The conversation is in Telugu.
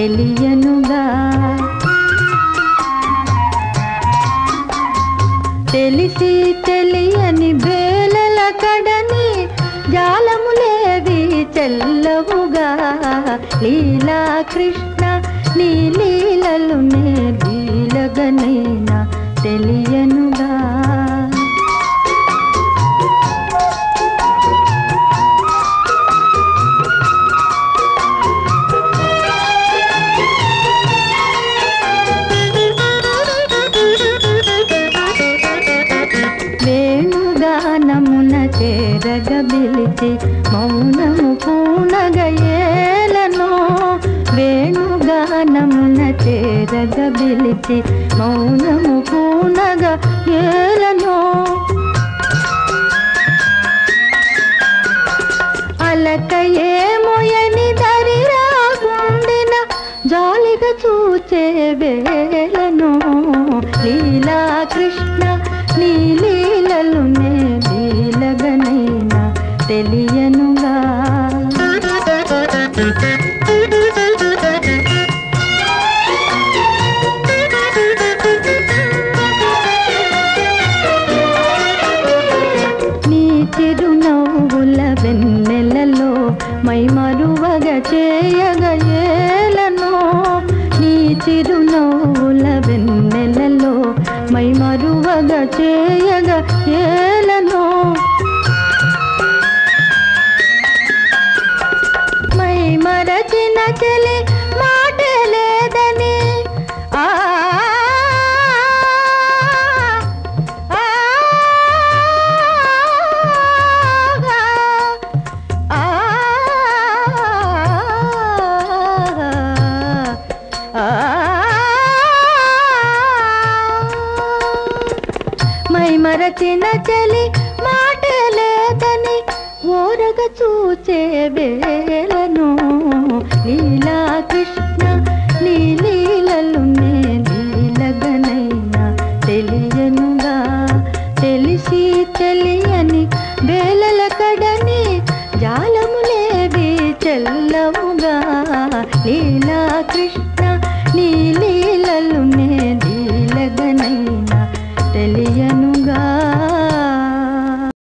తెలియనుగా. తెలిసి తెలియని బేలల కడని జాలములేవి చెల్లవుగా. లీలా కృష్ణ నీ లీలలు నే లీలగనైనా తెలియనుగా. వేణుగానమున చేరగబిలిచి మౌనము పూనగయేలను. వేణుగానమున చేరగబిలిచి మౌనము పూనగయేలను. అలకయే మొయని దరిరాగుండిన జాలిగా చూచే వేలను. లీలా కృష్ణ నీ లీలలు నే లీలగనైనా తెలియనుగా. నీ చిరునవ్వుల వెన్నెలలో మైమరువగ చేయగయేలను. నీ చిరునవ్వుల వెన్నెలలో మైమరువగ చేయగయేలను. మైమరచిన చెలి మాటే లేదని ఆ మైమరచిన చెలి మాటే లేదని ఓరగ చూచే వేలను. లీలా కృష్ణ నీ లీలలు నే లీలగనైనా తెలియనుగా. తెలిసి తెలియని బేలల కడని జాలములేవి చెల్లవుగా. లీలా కృష్ణ నీ లీలలు నే లీలగనైనా తెలియనుగా.